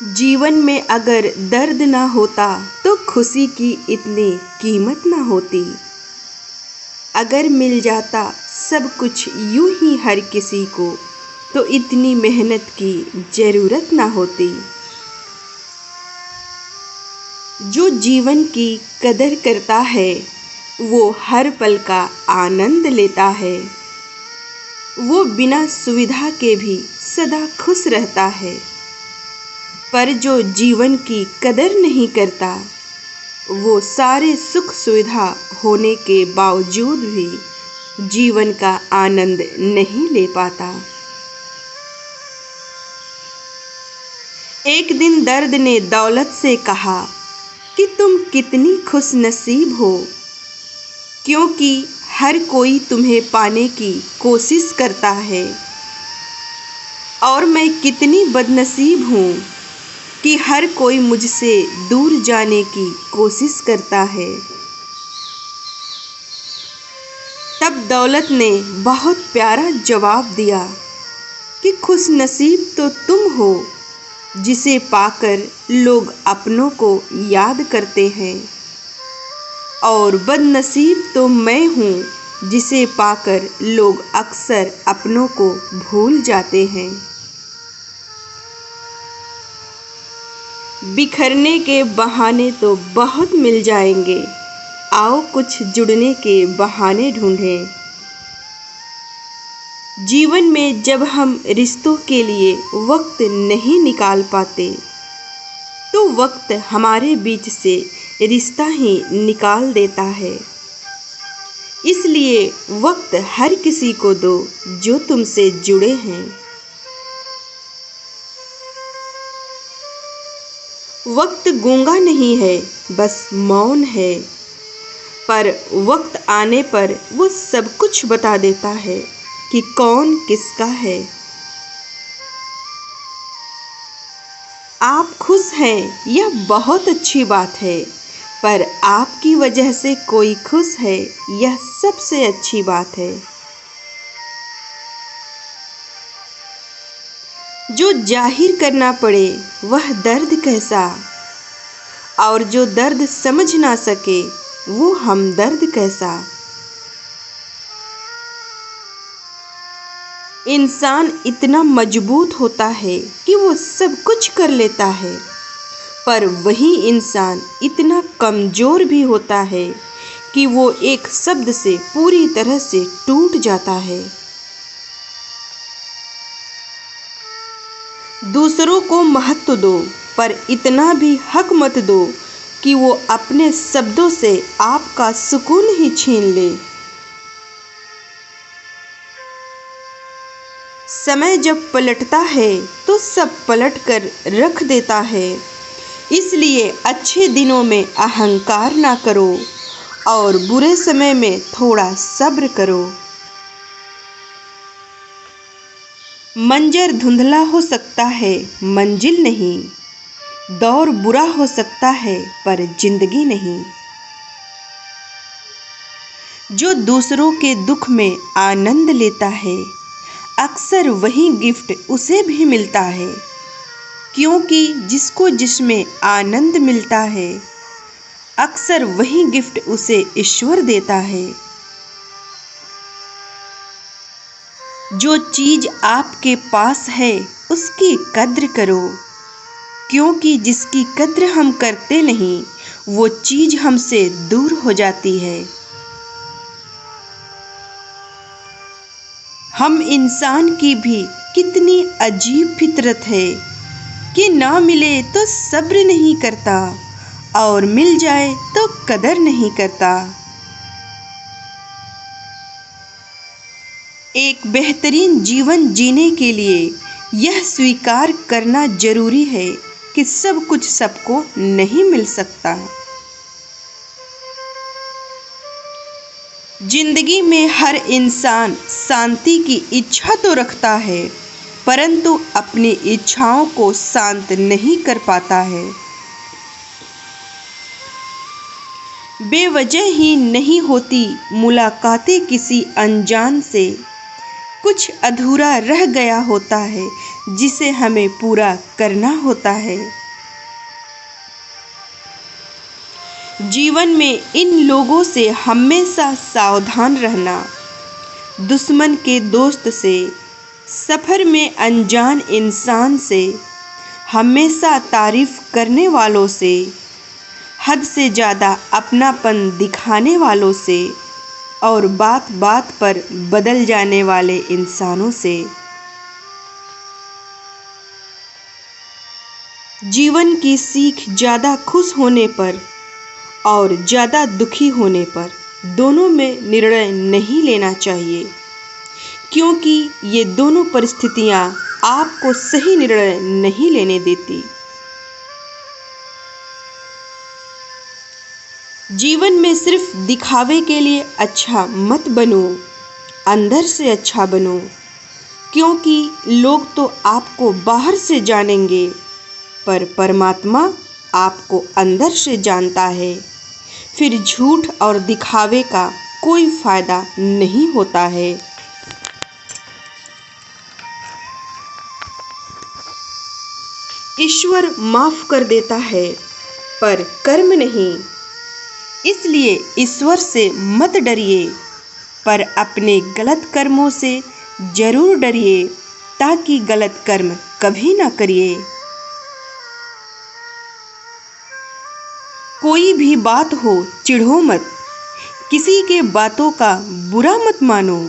जीवन में अगर दर्द ना होता तो खुशी की इतनी कीमत ना होती। अगर मिल जाता सब कुछ यूं ही हर किसी को तो इतनी मेहनत की जरूरत ना होती। जो जीवन की कदर करता है वो हर पल का आनंद लेता है। वो बिना सुविधा के भी सदा खुश रहता है। पर जो जीवन की कदर नहीं करता वो सारे सुख सुविधा होने के बावजूद भी जीवन का आनंद नहीं ले पाता। एक दिन दर्द ने दौलत से कहा कि तुम कितनी खुशनसीब हो, क्योंकि हर कोई तुम्हें पाने की कोशिश करता है, और मैं कितनी बदनसीब हूँ कि हर कोई मुझसे दूर जाने की कोशिश करता है। तब दौलत ने बहुत प्यारा जवाब दिया कि खुशनसीब तो तुम हो जिसे पाकर लोग अपनों को याद करते हैं, और बदनसीब तो मैं हूँ जिसे पाकर लोग अक्सर अपनों को भूल जाते हैं। बिखरने के बहाने तो बहुत मिल जाएंगे, आओ कुछ जुड़ने के बहाने ढूंढें। जीवन में जब हम रिश्तों के लिए वक्त नहीं निकाल पाते तो वक्त हमारे बीच से रिश्ता ही निकाल देता है। इसलिए वक्त हर किसी को दो जो तुमसे जुड़े हैं। वक्त गूंगा नहीं है, बस मौन है, पर वक्त आने पर वो सब कुछ बता देता है कि कौन किसका है। आप खुश हैं यह बहुत अच्छी बात है, पर आपकी वजह से कोई खुश है यह सबसे अच्छी बात है। जो जाहिर करना पड़े वह दर्द कैसा, और जो दर्द समझ ना सके वो हमदर्द कैसा। इंसान इतना मजबूत होता है कि वो सब कुछ कर लेता है, पर वही इंसान इतना कमजोर भी होता है कि वो एक शब्द से पूरी तरह से टूट जाता है। दूसरों को महत्व दो, पर इतना भी हक मत दो कि वो अपने शब्दों से आपका सुकून ही छीन ले। समय जब पलटता है तो सब पलट कर रख देता है। इसलिए अच्छे दिनों में अहंकार ना करो और बुरे समय में थोड़ा सब्र करो। मंजर धुंधला हो सकता है, मंजिल नहीं। दौर बुरा हो सकता है, पर जिंदगी नहीं। जो दूसरों के दुख में आनंद लेता है, अक्सर वही गिफ्ट उसे भी मिलता है, क्योंकि जिसको जिसमें आनंद मिलता है, अक्सर वही गिफ्ट उसे ईश्वर देता है। जो चीज आपके पास है उसकी कद्र करो, क्योंकि जिसकी कद्र हम करते नहीं वो चीज हमसे दूर हो जाती है। हम इंसान की भी कितनी अजीब फितरत है कि ना मिले तो सब्र नहीं करता और मिल जाए तो कदर नहीं करता। एक बेहतरीन जीवन जीने के लिए यह स्वीकार करना जरूरी है कि सब कुछ सबको नहीं मिल सकता। जिंदगी में हर इंसान शांति की इच्छा तो रखता है, परंतु अपनी इच्छाओं को शांत नहीं कर पाता है। बेवजह ही नहीं होती मुलाकातें किसी अनजान से, कुछ अधूरा रह गया होता है जिसे हमें पूरा करना होता है। जीवन में इन लोगों से हमेशा सावधान रहना, दुश्मन के दोस्त से, सफ़र में अनजान इंसान से, हमेशा तारीफ करने वालों से, हद से ज़्यादा अपनापन दिखाने वालों से और बात बात पर बदल जाने वाले इंसानों से। जीवन की सीख ज़्यादा खुश होने पर और ज़्यादा दुखी होने पर दोनों में निर्णय नहीं लेना चाहिए, क्योंकि ये दोनों परिस्थितियाँ आपको सही निर्णय नहीं लेने देती। जीवन में सिर्फ दिखावे के लिए अच्छा मत बनो, अंदर से अच्छा बनो, क्योंकि लोग तो आपको बाहर से जानेंगे पर परमात्मा आपको अंदर से जानता है। फिर झूठ और दिखावे का कोई फायदा नहीं होता है। ईश्वर माफ कर देता है पर कर्म नहीं, इसलिए ईश्वर से मत डरिए पर अपने गलत कर्मों से जरूर डरिए, ताकि गलत कर्म कभी ना करिए। कोई भी बात हो चिढ़ो मत, किसी के बातों का बुरा मत मानो,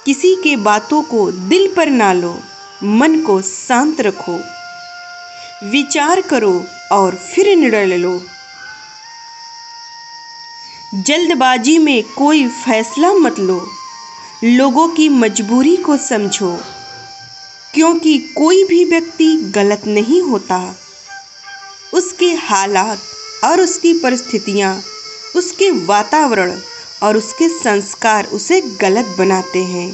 किसी के बातों को दिल पर ना लो, मन को शांत रखो, विचार करो और फिर निर्णय लो। जल्दबाजी में कोई फैसला मत लो, लोगों की मजबूरी को समझो, क्योंकि कोई भी व्यक्ति गलत नहीं होता। उसके हालात और उसकी परिस्थितियाँ, उसके वातावरण और उसके संस्कार उसे गलत बनाते हैं।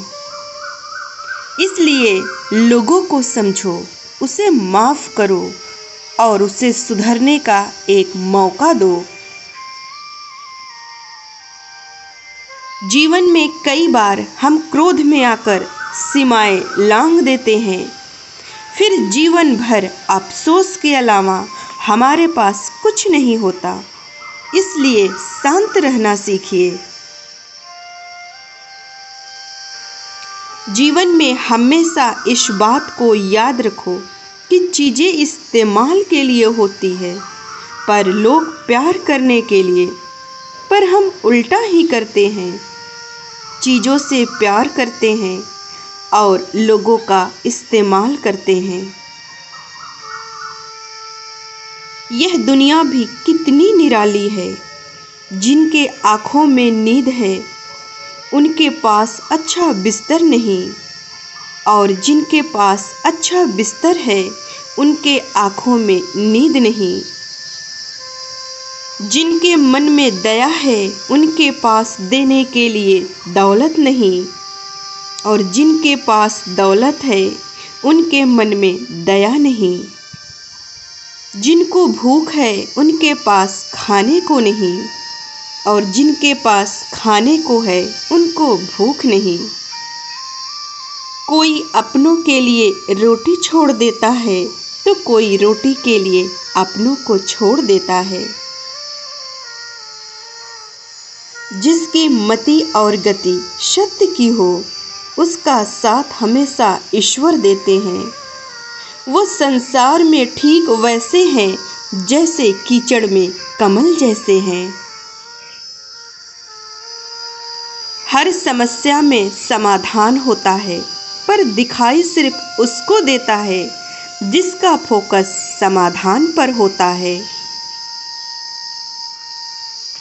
इसलिए लोगों को समझो, उसे माफ़ करो और उसे सुधरने का एक मौका दो। जीवन में कई बार हम क्रोध में आकर सीमाएं लांघ देते हैं, फिर जीवन भर अफसोस के अलावा हमारे पास कुछ नहीं होता। इसलिए शांत रहना सीखिए। जीवन में हमेशा इस बात को याद रखो कि चीज़ें इस्तेमाल के लिए होती है, पर लोग प्यार करने के लिए, पर हम उल्टा ही करते हैं। चीज़ों से प्यार करते हैं और लोगों का इस्तेमाल करते हैं। यह दुनिया भी कितनी निराली है। जिनके आँखों में नींद है उनके पास अच्छा बिस्तर नहीं, और जिनके पास अच्छा बिस्तर है उनके आँखों में नींद नहीं। जिनके मन में दया है उनके पास देने के लिए दौलत नहीं, और जिनके पास दौलत है उनके मन में दया नहीं। जिनको भूख है उनके पास खाने को नहीं, और जिनके पास खाने को है उनको भूख नहीं। कोई अपनों के लिए रोटी छोड़ देता है तो कोई रोटी के लिए अपनों को छोड़ देता है। जिसकी मति और गति सत्य की हो उसका साथ हमेशा ईश्वर देते हैं। वो संसार में ठीक वैसे हैं जैसे कीचड़ में कमल जैसे हैं। हर समस्या में समाधान होता है, पर दिखाई सिर्फ उसको देता है जिसका फोकस समाधान पर होता है।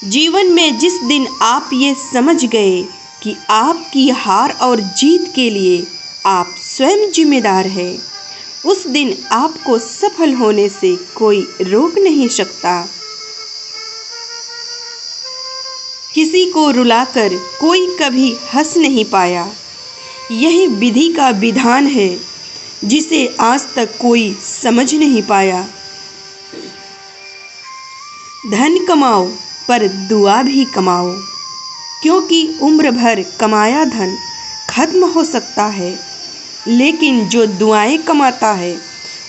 जीवन में जिस दिन आप ये समझ गए कि आपकी हार और जीत के लिए आप स्वयं जिम्मेदार हैं, उस दिन आपको सफल होने से कोई रोक नहीं सकता। किसी को रुलाकर कोई कभी हंस नहीं पाया। यही विधि का विधान है जिसे आज तक कोई समझ नहीं पाया। धन कमाओ पर दुआ भी कमाओ, क्योंकि उम्र भर कमाया धन खत्म हो सकता है, लेकिन जो दुआएं कमाता है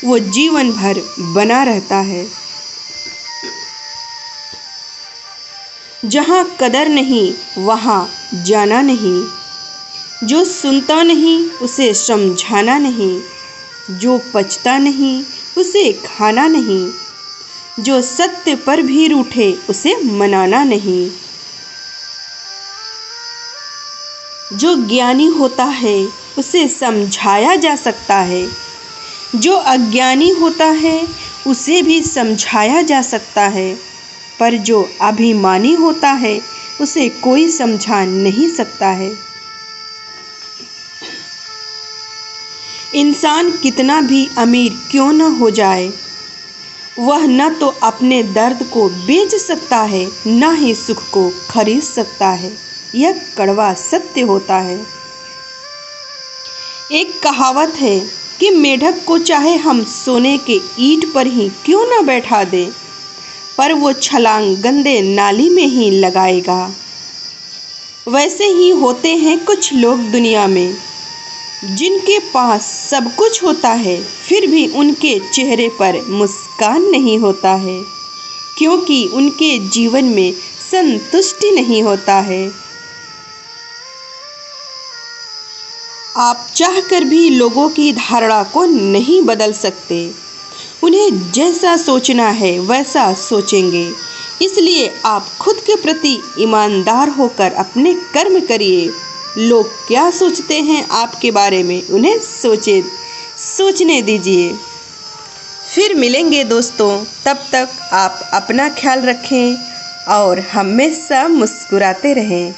वो जीवन भर बना रहता है। जहाँ कदर नहीं वहाँ जाना नहीं, जो सुनता नहीं उसे समझाना नहीं, जो पचता नहीं उसे खाना नहीं, जो सत्य पर भी रूठे उसे मनाना नहीं। जो ज्ञानी होता है उसे समझाया जा सकता है, जो अज्ञानी होता है उसे भी समझाया जा सकता है, पर जो अभिमानी होता है उसे कोई समझा नहीं सकता है। इंसान कितना भी अमीर क्यों न हो जाए, वह न तो अपने दर्द को बेच सकता है, न ही सुख को खरीद सकता है। यह कड़वा सत्य होता है। एक कहावत है कि मेढक को चाहे हम सोने के ईंट पर ही क्यों न बैठा दें, पर वो छलांग गंदे नाली में ही लगाएगा। वैसे ही होते हैं कुछ लोग दुनिया में, जिनके पास सब कुछ होता है फिर भी उनके चेहरे पर मुस्कान नहीं होता है, क्योंकि उनके जीवन में संतुष्टि नहीं होता है। आप चाहकर भी लोगों की धारणा को नहीं बदल सकते। उन्हें जैसा सोचना है वैसा सोचेंगे। इसलिए आप खुद के प्रति ईमानदार होकर अपने कर्म करिए। लोग क्या सोचते हैं आपके बारे में उन्हें सोचने दीजिए। फिर मिलेंगे दोस्तों, तब तक आप अपना ख्याल रखें और हमेशा मुस्कुराते रहें।